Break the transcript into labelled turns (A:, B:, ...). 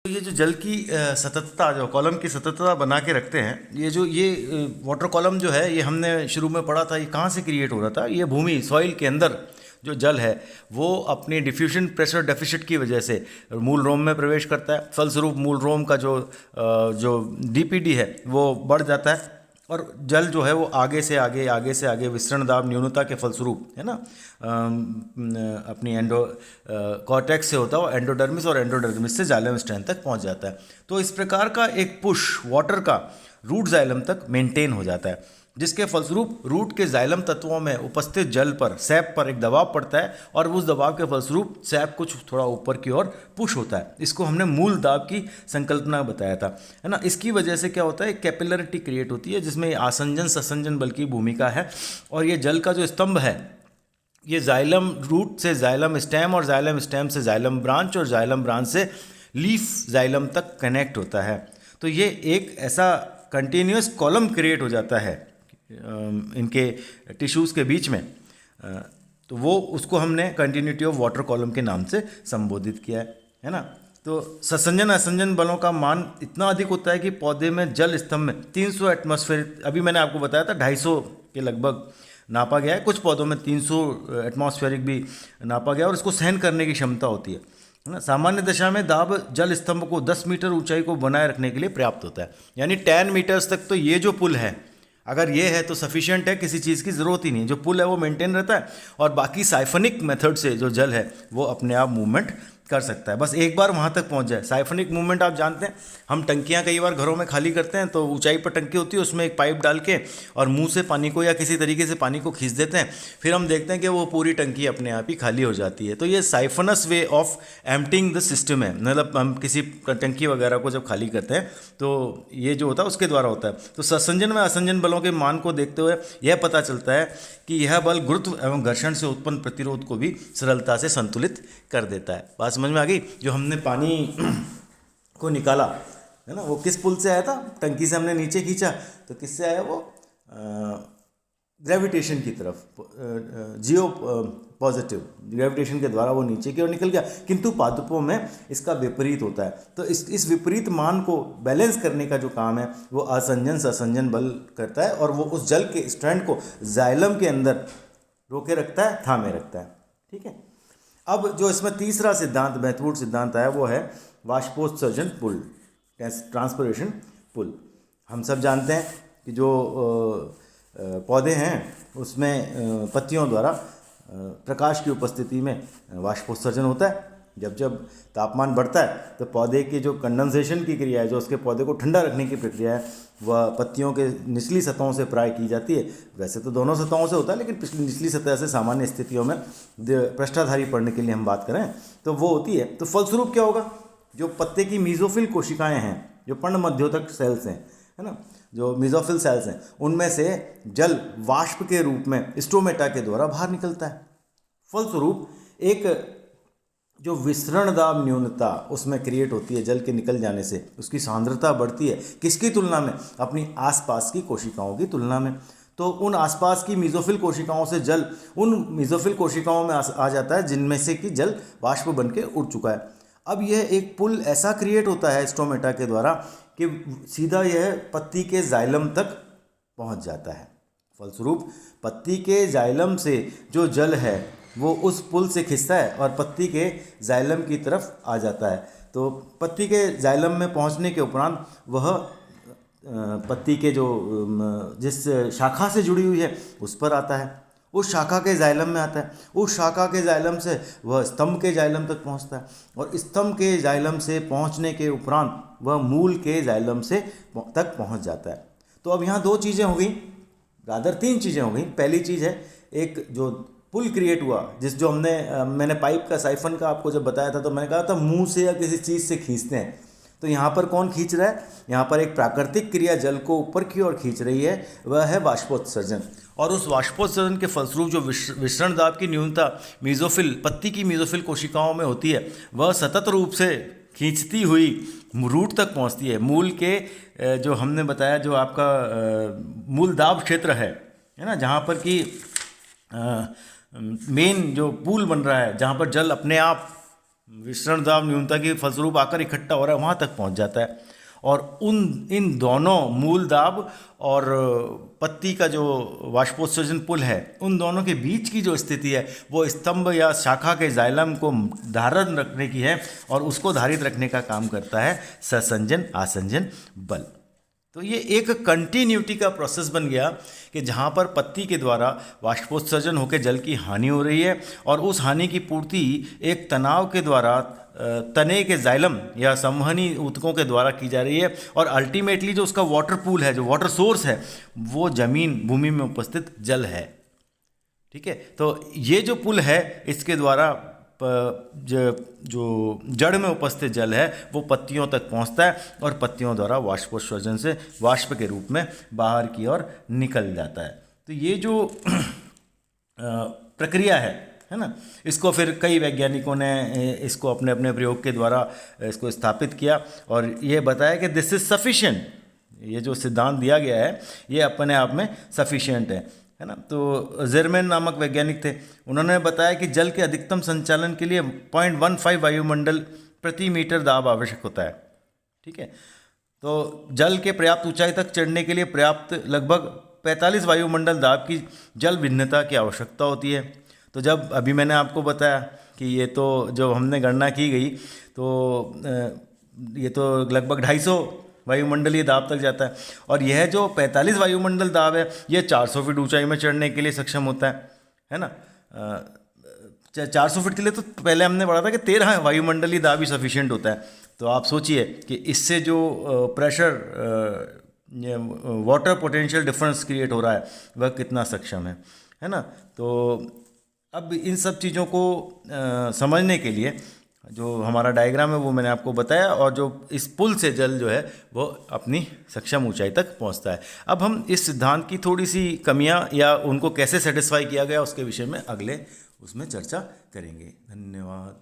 A: तो ये जो जल की सततता, जो कॉलम की सततता बना के रखते हैं, ये वाटर कॉलम जो है, ये हमने शुरू में पढ़ा था, ये कहाँ से क्रिएट हो रहा था? ये भूमि, सॉइल के अंदर जो जल है वो अपनी डिफ्यूजन प्रेशर डेफिसिट की वजह से मूल रोम में प्रवेश करता है। फलस्वरूप मूल रोम का जो डीपीडी है वो बढ़ जाता है, और जल जो है वो आगे से आगे विसरण दाब न्यूनता के फलस्वरूप, है ना, अपनी कॉर्टेक्स से होता है वो एंडोडर्मिस, और एंडोडर्मिस से जाइलम स्टेम तक पहुंच जाता है। तो इस प्रकार का एक पुश वाटर का रूट जाइलम तक मेंटेन हो जाता है, जिसके फलस्वरूप रूट के जाइलम तत्वों में उपस्थित जल पर, सैप पर एक दबाव पड़ता है, और उस दबाव के फलस्वरूप सैप कुछ थोड़ा ऊपर की ओर पुश होता है। इसको हमने मूल दाब की संकल्पना बताया था, है ना। इसकी वजह से क्या होता है, कैपिलरिटी क्रिएट होती है, जिसमें आसंजन ससंजन बल की भूमिका है। और ये जल का जो स्तंभ है, ये जाइलम रूट से जाइलम स्टेम, और जाइलम स्टेम से जाइलम ब्रांच, और जाइलम ब्रांच से लीफ जाइलम तक कनेक्ट होता है। तो ये एक ऐसा कंटिन्यूस कॉलम क्रिएट हो जाता है इनके टिश्यूज़ के बीच में। तो वो उसको हमने कंटिन्यूटी ऑफ वाटर कॉलम के नाम से संबोधित किया है ना। तो ससंजन असंजन बलों का मान इतना अधिक होता है कि पौधे में जल स्तंभ में 300 एटमॉस्फेयर, अभी मैंने आपको बताया था 250 के लगभग नापा गया है, कुछ पौधों में 300 एटमॉस्फेरिक भी नापा गया, और इसको सहन करने की क्षमता होती है ना। सामान्य दशा में दाब जल स्तंभ को 10 मीटर ऊंचाई को बनाए रखने के लिए पर्याप्त होता है, यानी 10 मीटर्स तक। तो ये जो पुल है, अगर ये है तो सफिशिएंट है, किसी चीज़ की ज़रूरत ही नहीं। जो पुल है वो मेंटेन रहता है, और बाकी साइफनिक मेथड से जो जल है वो अपने आप मूवमेंट कर सकता है, बस एक बार वहाँ तक पहुँच जाए। साइफनिक मूवमेंट आप जानते हैं, हम टंकियाँ कई बार घरों में खाली करते हैं, तो ऊंचाई पर टंकी होती है, उसमें एक पाइप डाल के और मुंह से पानी को या किसी तरीके से पानी को खींच देते हैं, फिर हम देखते हैं कि वो पूरी टंकी अपने आप ही खाली हो जाती है। तो ये siphonous way of emptying the system है, मतलब हम किसी टंकी वगैरह को जब खाली करते हैं तो ये जो होता है उसके द्वारा होता है। तो ससंजन व असंजन बलों के मान को देखते हुए यह पता चलता है कि यह बल गुरुत्व एवं घर्षण से उत्पन्न प्रतिरोध को भी सरलता से संतुलित कर देता है। बात समझ में आ गई? जो हमने पानी को निकाला है ना, वो किस पुल से आया था? टंकी से हमने नीचे खींचा, तो किससे आया वो? ग्रेविटेशन की तरफ, जियो पॉजिटिव ग्रेविटेशन के द्वारा वो नीचे की ओर निकल गया। किंतु पादपों में इसका विपरीत होता है। तो इस विपरीत मान को बैलेंस करने का जो काम है वो असंजन ससंजन बल करता है, और वो उस जल के स्ट्रैंड को जाइलम के अंदर रोके रखता है, थामे रखता है। ठीक है। अब जो इसमें तीसरा सिद्धांत, महत्वपूर्ण सिद्धांत आया, वो है वाष्पोत्सर्जन पुल, ट्रांसपिरेशन पुल। हम सब जानते हैं कि जो पौधे हैं उसमें पत्तियों द्वारा प्रकाश की उपस्थिति में वाष्पोत्सर्जन होता है। जब जब तापमान बढ़ता है तो पौधे की जो कंडेंसेशन की क्रिया है, जो उसके पौधे को ठंडा रखने की प्रक्रिया है, वह पत्तियों के निचली सतहों से प्राय की जाती है। वैसे तो दोनों सतहों से होता है, लेकिन पिछली निचली सतह से सामान्य स्थितियों में पृष्ठाधारी पढ़ने के लिए हम बात करें तो वो होती है। तो फलस्वरूप क्या होगा? जो पत्ते की मीजोफिल कोशिकाएँ हैं, जो पर्णमध्योतक सेल्स हैं, है ना, जो मीजोफिल सेल्स हैं, उनमें से जल वाष्प के रूप में स्टोमेटा के द्वारा बाहर निकलता है। फलस्वरूप एक जो विसरण दाब न्यूनता उसमें क्रिएट होती है जल के निकल जाने से, उसकी सांद्रता बढ़ती है। किसकी तुलना में? अपनी आसपास की कोशिकाओं की तुलना में। तो उन आसपास की मीजोफिल कोशिकाओं से जल उन मीजोफिल कोशिकाओं में आ जाता है जिनमें से कि जल वाष्प बन के उड़ चुका है। अब यह एक पुल ऐसा क्रिएट होता है स्टोमेटा के द्वारा कि सीधा यह पत्ती के जाइलम तक पहुंच जाता है। फलस्वरूप पत्ती के जाइलम से जो जल है वो उस पुल से खिंचता है और पत्ती के जाइलम की तरफ आ जाता है। तो पत्ती के जाइलम में पहुंचने के उपरांत वह पत्ती के जो जिस शाखा से जुड़ी हुई है उस पर आता है, उस शाखा के जाइलम में आता है, उस शाखा के जाइलम से वह स्तंभ के जाइलम तक पहुंचता है, और स्तंभ के जाइलम से पहुंचने के उपरांत वह मूल के जाइलम से तक पहुंच जाता है। तो अब यहाँ दो चीज़ें हो गई, रादर तीन चीज़ें हो गई। पहली चीज़ है एक जो पुल क्रिएट हुआ, जो मैंने पाइप का, साइफन का आपको जब बताया था तो मैंने कहा था मुंह से या किसी चीज़ से खींचते हैं। तो यहाँ पर कौन खींच रहा है? यहाँ पर एक प्राकृतिक क्रिया जल को ऊपर की ओर खींच रही है, वह है वाष्पोत्सर्जन। और उस वाष्पोत्सर्जन के फलस्वरूप जो विसरण दाब की न्यूनता पत्ती की मीजोफिल कोशिकाओं में होती है, वह सतत रूप से खींचती हुई रूट तक पहुँचती है। मूल के जो हमने बताया, जो आपका मूल दाब क्षेत्र है ना, जहाँ पर कि मेन जो पूल बन रहा है, जहाँ पर जल अपने आप विसरण दाब न्यूनता के फलस्वरूप आकर इकट्ठा हो रहा है वहाँ तक पहुँच जाता है। और इन दोनों मूल दाब और पत्ती का जो वाष्पोत्सर्जन पुल है, उन दोनों के बीच की जो स्थिति है वो स्तंभ या शाखा के जाइलम को धारण रखने की है और उसको धारित रखने का काम करता है ससंजन आसंजन बल। तो ये एक कंटिन्यूटी का प्रोसेस बन गया कि जहाँ पर पत्ती के द्वारा वाष्पोत्सर्जन होकर जल की हानि हो रही है और उस हानि की पूर्ति एक तनाव के द्वारा तने के जाइलम या संवहनी ऊतकों के द्वारा की जा रही है और अल्टीमेटली जो उसका वाटर पूल है, जो वाटर सोर्स है, वो जमीन भूमि में उपस्थित जल है। ठीक है, तो ये जो पुल है इसके द्वारा जो जड़ में उपस्थित जल है वो पत्तियों तक पहुंचता है और पत्तियों द्वारा वाष्पोत्सर्जन से वाष्प के रूप में बाहर की ओर निकल जाता है। तो ये जो प्रक्रिया है ना, इसको फिर कई वैज्ञानिकों ने इसको अपने अपने प्रयोग के द्वारा इसको स्थापित किया और ये बताया कि दिस इज सफिशिएंट। ये जो सिद्धांत दिया गया है ये अपने आप में सफिशिएंट है ना। तो जेरमैन नामक वैज्ञानिक थे, उन्होंने बताया कि जल के अधिकतम संचालन के लिए 0.15 वायुमंडल प्रति मीटर दाब आवश्यक होता है। ठीक है, तो जल के पर्याप्त ऊंचाई तक चढ़ने के लिए पर्याप्त लगभग 45 वायुमंडल दाब की जल भिन्नता की आवश्यकता होती है। तो जब अभी मैंने आपको बताया कि ये तो जो हमने गणना की गई तो ये तो लगभग 250 वायुमंडलीय दाब तक जाता है और यह जो 45 वायुमंडल दाब है ये 400 फीट ऊंचाई में चढ़ने के लिए सक्षम होता है ना। 400 फीट के लिए तो पहले हमने पढ़ा था कि 13 वायुमंडलीय दाब ही सफिशिएंट होता है। तो आप सोचिए कि इससे जो pressure water potential difference create हो रहा है वह कितना सक्षम है ना। तो अब इन सब चीज़ों को समझने के लिए जो हमारा डायग्राम है वो मैंने आपको बताया और जो इस पुल से जल जो है वो अपनी सक्षम ऊंचाई तक पहुंचता है। अब हम इस सिद्धांत की थोड़ी सी कमियां या उनको कैसे सेटिस्फाई किया गया उसके विषय में अगले उसमें चर्चा करेंगे। धन्यवाद।